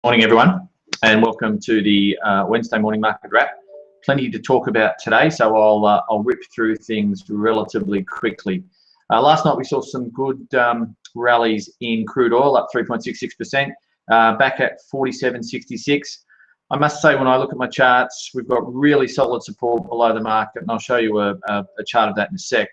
Morning, everyone, and welcome to the Wednesday morning market wrap. Plenty to talk about today, so I'll rip through things relatively quickly. Last night we saw some good rallies in crude oil, up 3.66%, back at 47.66. I must say, when I look at my charts, we've got really solid support below the market, and I'll show you a chart of that in a sec.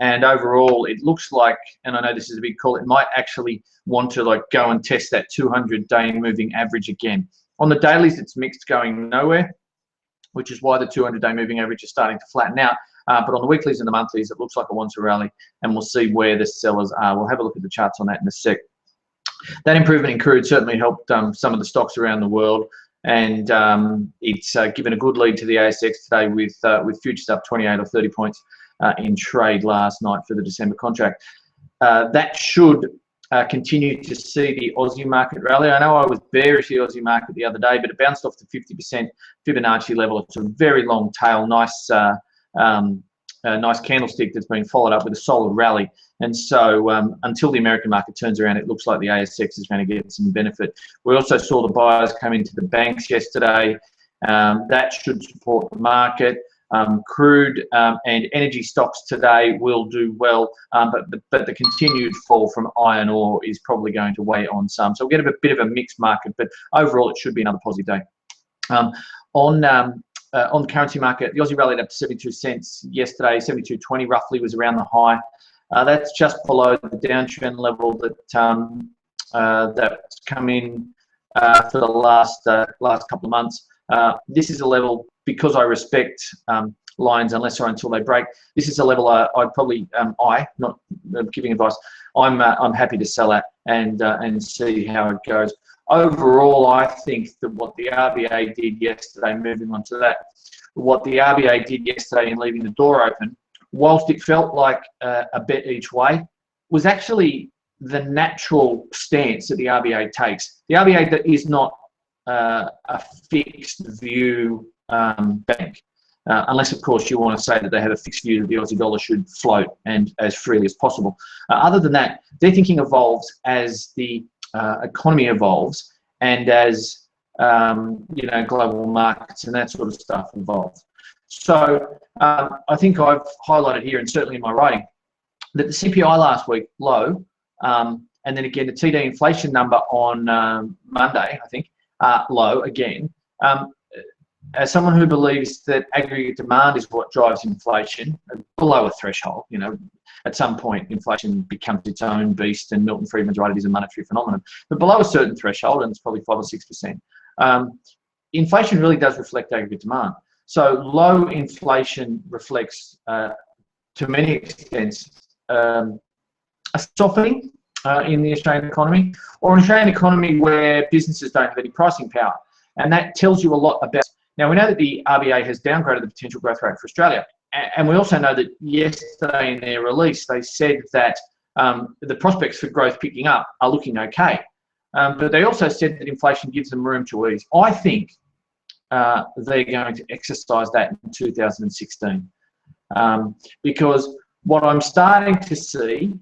And overall, it looks like, and I know this is a big call, it might actually want to go and test that 200-day moving average again. On the dailies, it's mixed, going nowhere, which is why the 200-day moving average is starting to flatten out. But on the weeklies and the monthlies, it looks like it wants a rally, and we'll see where the sellers are. We'll have a look at the charts on that in a sec. That improvement in crude certainly helped some of the stocks around the world, and it's given a good lead to the ASX today with futures up 28 or 30 points in trade last night for the December contract. That should continue to see the Aussie market rally. I know I was bearish the Aussie market the other day, but it bounced off the 50% Fibonacci level. It's a very long tail, nice candlestick that's been followed up with a solid rally. And so until the American market turns around, it looks like the ASX is going to get some benefit. We also saw the buyers come into the banks yesterday. That should support the market. Crude and energy stocks today will do well, but the continued fall from iron ore is probably going to weigh on some. So we'll get a bit of a mixed market, but overall it should be another positive day. On the currency market, the Aussie rallied up to 72 cents yesterday. 72.20 roughly was around the high. That's just below the downtrend level that's come in for the last couple of months. This is a level, because I respect lines unless or until they break. This is a level I'd probably not giving advice. I'm happy to sell at and see how it goes. Overall, I think that what the RBA did yesterday, moving on to that, what the RBA did yesterday in leaving the door open, whilst it felt like a bet each way, was actually the natural stance that the RBA takes. The RBA that is not a fixed view bank, unless of course you want to say that they have a fixed view that the Aussie dollar should float and as freely as possible. Other than that, their thinking evolves as the economy evolves and as global markets and that sort of stuff evolves. So I think I've highlighted here, and certainly in my writing, that the CPI last week low, and then again the TD inflation number on Monday, I think, low again. As someone who believes that aggregate demand is what drives inflation, below a threshold, at some point inflation becomes its own beast, and Milton Friedman's right, it is a monetary phenomenon. But below a certain threshold, and it's probably 5 or 6%, inflation really does reflect aggregate demand. So low inflation reflects, to many extents, a softening in the Australian economy, or an Australian economy where businesses don't have any pricing power. And that tells you a lot about. Now, we know that the RBA has downgraded the potential growth rate for Australia. And we also know that yesterday in their release, they said that the prospects for growth picking up are looking okay. But they also said that inflation gives them room to ease. I think they're going to exercise that in 2016. Because what I'm starting to see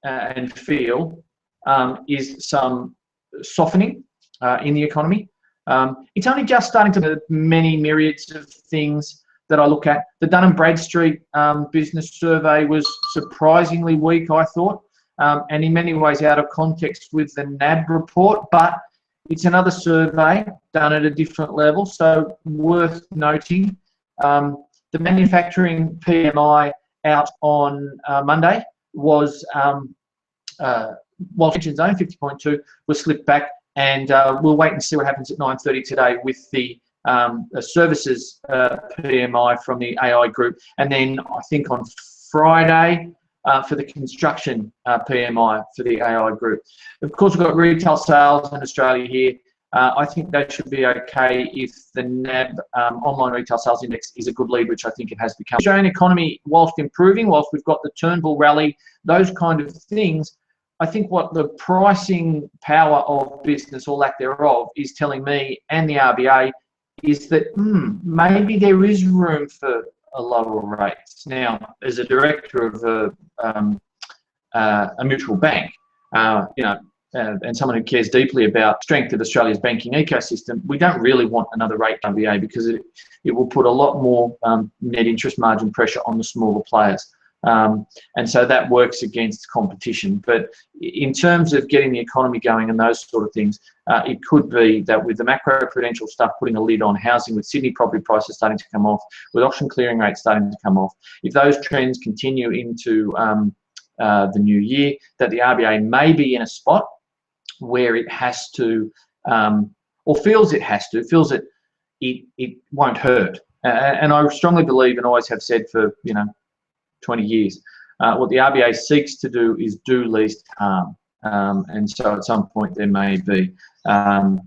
and feel is some softening in the economy. It's only just starting to the many myriads of things that I look at. The Dun & Bradstreet business survey was surprisingly weak, I thought, and in many ways out of context with the NAB report, but it's another survey done at a different level, so worth noting. The manufacturing PMI out on Monday was, while mentioned zone 50.2 was slipped back, and we'll wait and see what happens at 9:30 today with the services PMI from the AI group, and then I think on Friday for the construction PMI for the AI group. Of course, we've got retail sales in Australia here. I think that should be okay if the NAB online retail sales index is a good lead, which I think it has become. The Australian economy, whilst improving, whilst we've got the Turnbull rally, those kind of things, I think what the pricing power of business, or lack thereof, is telling me and the RBA is that maybe there is room for a lower rates. Now, as a director of a mutual bank, and someone who cares deeply about strength of Australia's banking ecosystem, we don't really want another rate RBA, because it will put a lot more net interest margin pressure on the smaller players. And so that works against competition. But in terms of getting the economy going and those sort of things, it could be that with the macro-prudential stuff putting a lid on housing, with Sydney property prices starting to come off, with auction clearing rates starting to come off, if those trends continue into the new year, that the RBA may be in a spot where it has to, or feels it has to, feels that it won't hurt. And I strongly believe, and always have said for 20 years, what the RBA seeks to do is do least harm. And so at some point there may be an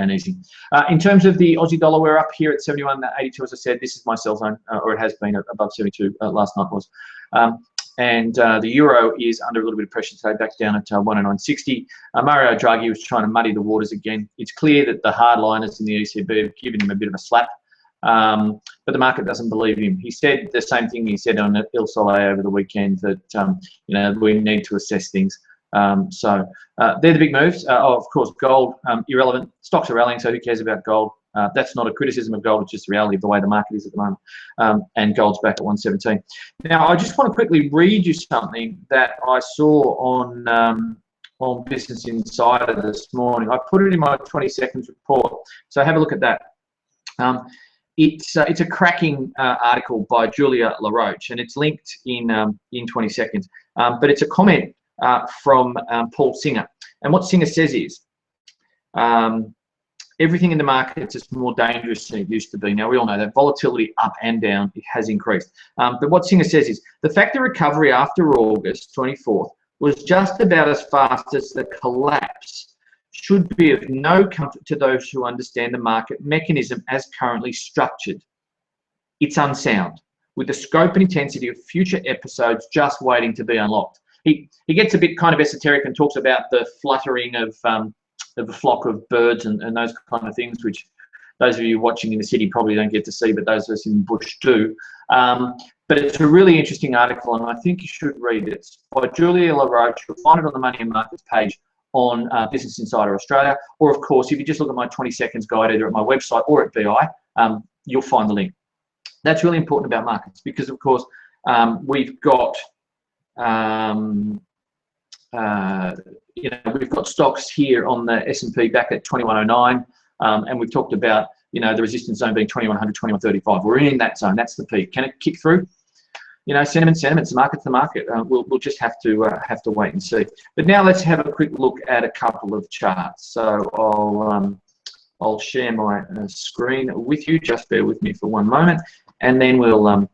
easy. In terms of the Aussie dollar, we're up here at 71.82. As I said, this is my sell zone, or it has been above 72. Last night was. And the euro is under a little bit of pressure today, back down at 109.60. Mario Draghi was trying to muddy the waters again. It's clear that the hardliners in the ECB have given him a bit of a slap, but the market doesn't believe him. He said the same thing he said on Il Sole over the weekend, that we need to assess things. So they're the big moves. Of course, gold, irrelevant. Stocks are rallying, so who cares about gold? That's not a criticism of gold, it's just the reality of the way the market is at the moment. And gold's back at 117. Now, I just want to quickly read you something that I saw on Business Insider this morning. I put it in my 20 seconds report, so have a look at that. It's a cracking article by Julia LaRoche, and it's linked in 20 seconds. But it's a comment from Paul Singer. And what Singer says is, everything in the markets is more dangerous than it used to be. Now, we all know that volatility up and down, it has increased. But what Singer says is, the fact the recovery after August 24th was just about as fast as the collapse should be of no comfort to those who understand the market mechanism as currently structured. It's unsound, with the scope and intensity of future episodes just waiting to be unlocked. He gets a bit kind of esoteric and talks about the fluttering of a flock of birds and those kind of things, which those of you watching in the city probably don't get to see, but those of us in the bush do. But it's a really interesting article, and I think you should read it. It's by Julia LaRoche. You'll find it on the Money and Markets page on Business Insider Australia, or of course, if you just look at my 20 seconds guide either at my website or at BI, you'll find the link. That's really important about markets because, of course, we've got we've got stocks here on the S&P back at 2109, and we've talked about the resistance zone being 2100, 2135. We're in that zone. That's the peak. Can it kick through? Sentiment's the market's the market. We'll just have to wait and see. But now let's have a quick look at a couple of charts. So I'll share my screen with you. Just bear with me for one moment, and then we'll end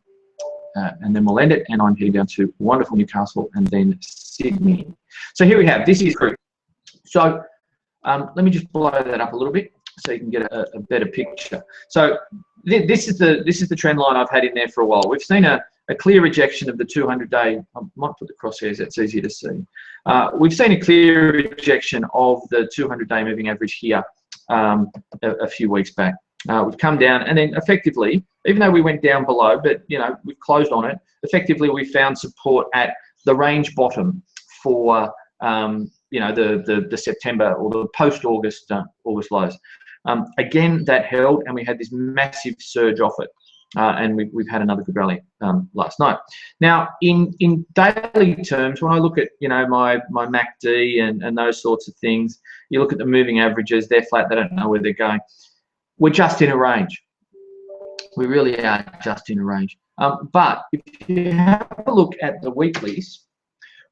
it. And I'm heading down to wonderful Newcastle and then Sydney. So here we have, this is Crude. So let me just blow that up a little bit so you can get a better picture. So this is the trend line I've had in there for a while. We've seen a clear rejection of the 200-day. I might put the crosshairs, that's easier to see. We've seen a clear rejection of the 200-day moving average here a few weeks back. We've come down, and then effectively, even though we went down below, but we've closed on it. Effectively, we found support at the range bottom for the September or the post-August August lows. Again, that held, and we had this massive surge off it, and we've had another good rally last night. Now, in daily terms, when I look at my MACD and those sorts of things, you look at the moving averages, they're flat, they don't know where they're going. We're just in a range. We really are just in a range. But if you have a look at the weeklies,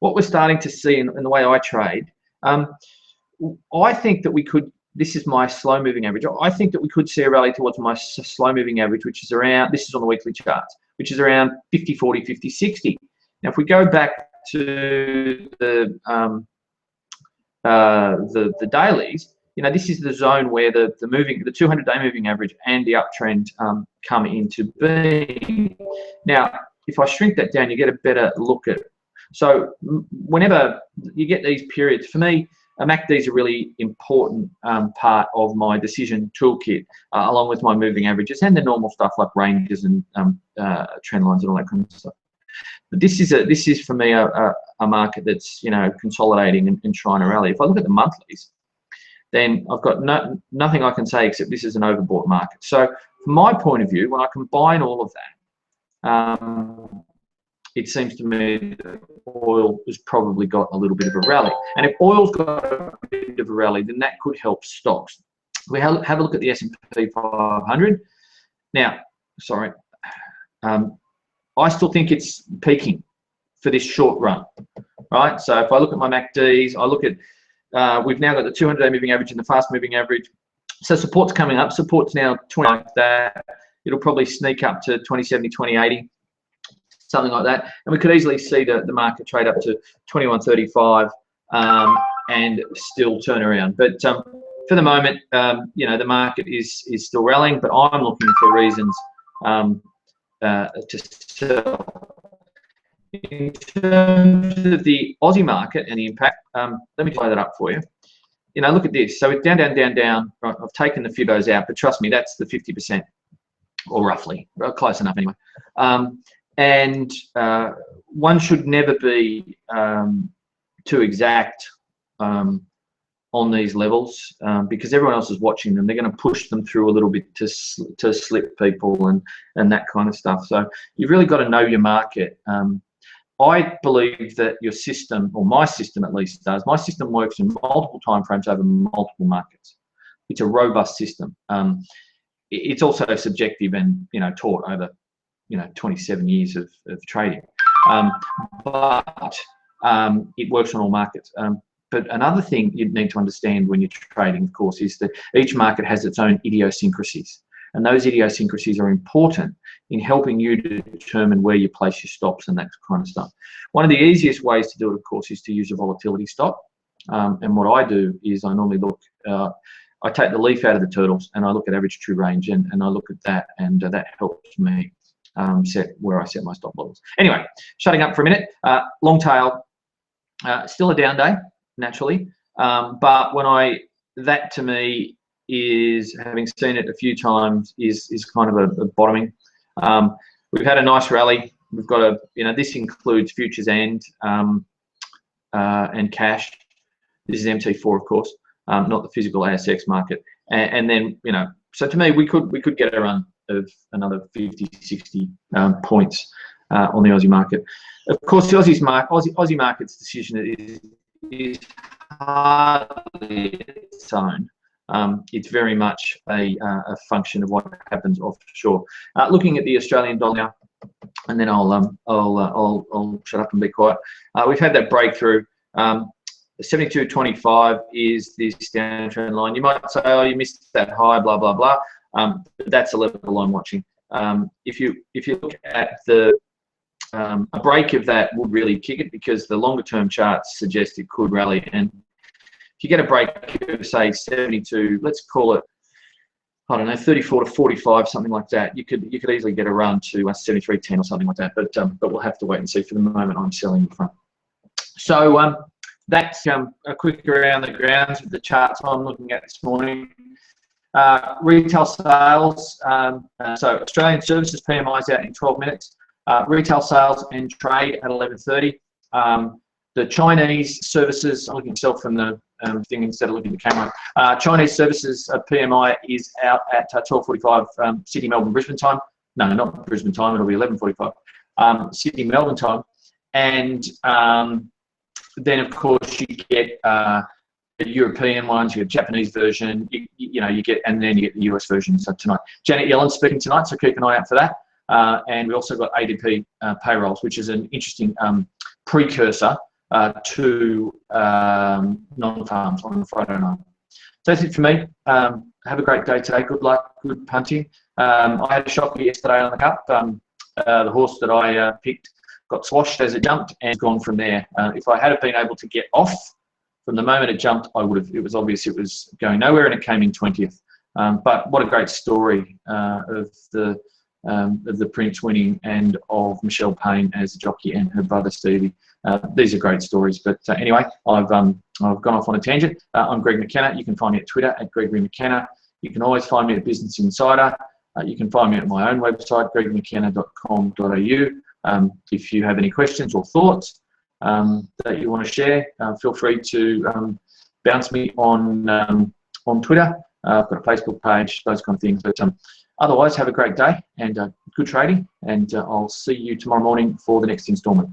what we're starting to see in the way I trade, I think that we could, this is my slow moving average, I think that we could see a rally towards my slow moving average, which is around, this is on the weekly charts, which is around 50, 40, 50, 60. Now, if we go back to the dailies, this is the zone where the 200-day moving average and the uptrend come into being. Now, if I shrink that down, you get a better look at it. So whenever you get these periods, for me, a MACD is a really important part of my decision toolkit, along with my moving averages and the normal stuff like ranges and trend lines and all that kind of stuff. But this is for me a market that's, you know, consolidating and trying to rally. If I look at the monthlies, then I've got nothing I can say except this is an overbought market. So from my point of view, when I combine all of that, it seems to me that oil has probably got a little bit of a rally. And if oil's got a bit of a rally, then that could help stocks. We have a look at the S&P 500. Now, sorry, I still think it's peaking for this short run, right? So if I look at my MACDs, I look at, we've now got the 200-day moving average and the fast moving average. So support's coming up. Support's now 20 like that. It'll probably sneak up to 2070, 2080, something like that. And we could easily see the market trade up to 2135 and still turn around. But for the moment, you know, the market is still rallying, but I'm looking for reasons to sell. In terms of the Aussie market and the impact, let me play that up for you. You know, look at this. So it's down, down, down, down. Right, I've taken the Fibos out, but trust me, that's the 50%, or roughly, close enough anyway. And one should never be too exact on these levels because everyone else is watching them. They're going to push them through a little bit to slip people and that kind of stuff. So you've really got to know your market. I believe that your system, or my system at least does, my system works in multiple timeframes over multiple markets. It's a robust system. It's also subjective and, you know, taught over, you know, 27 years of trading. But it works on all markets. But another thing you need to understand when you're trading, of course, is that each market has its own idiosyncrasies. And those idiosyncrasies are important in helping you to determine where you place your stops and that kind of stuff. One of the easiest ways to do it, of course, is to use a volatility stop. And what I do is I normally look, I take the leaf out of the turtles and I look at average true range and I look at that, and that helps me set where I set my stop levels. Anyway, shutting up for a minute. Long tail, still a down day, naturally. But when that to me is, having seen it a few times, is kind of a bottoming. We've had a nice rally. We've got you know, this includes futures and cash. This is MT4, of course, not the physical ASX market. And then, you know, so to me, we could get a run of another 50, 60 points on the Aussie market. Of course, the Aussie market's decision is hardly its own. It's very much a function of what happens offshore. Looking at the Australian dollar now, and then I'll shut up and be quiet. We've had that breakthrough. 72.25 is this downtrend line. You might say, oh, you missed that high, blah blah blah. But that's a level I'm watching. If you look at the a break of that would really kick it, because the longer term charts suggest it could rally. And if you get a break of, say, 72, let's call it, I don't know, 34 to 45, something like that, you could easily get a run to 73.10 or something like that. But we'll have to wait and see. For the moment, I'm selling in front. So that's a quick around the grounds of the charts I'm looking at this morning. Retail sales. So Australian services PMI's out in 12 minutes. Retail sales and trade at 11:30. The Chinese services, I'm looking at myself from the thing instead of looking at the camera. Chinese services PMI is out at 12:45 Sydney, Melbourne, Brisbane time. No, not Brisbane time. It'll be 11:45 Sydney, Melbourne time. And then of course you get the European ones. You get Japanese version. You know, you get, and then you get the US version. So tonight, Janet Yellen's speaking tonight, so keep an eye out for that. And we also got ADP payrolls, which is an interesting precursor to non-farms on Friday night. So that's it for me. Have a great day today. Good luck. Good punting. I had a shocker yesterday on the cup. The horse that I picked got swashed as it jumped and gone from there. If I had been able to get off from the moment it jumped, I would have. It was obvious it was going nowhere, and it came in 20th. But what a great story of the Prince winning, and of Michelle Payne as a jockey and her brother Stevie. These are great stories. But anyway, I've gone off on a tangent. I'm Greg McKenna. You can find me at Twitter at Gregory McKenna. You can always find me at Business Insider. You can find me at my own website, gregmckenna.com.au. If you have any questions or thoughts that you want to share, feel free to bounce me on Twitter. I've got a Facebook page, those kind of things. But otherwise, have a great day and good trading, and I'll see you tomorrow morning for the next instalment.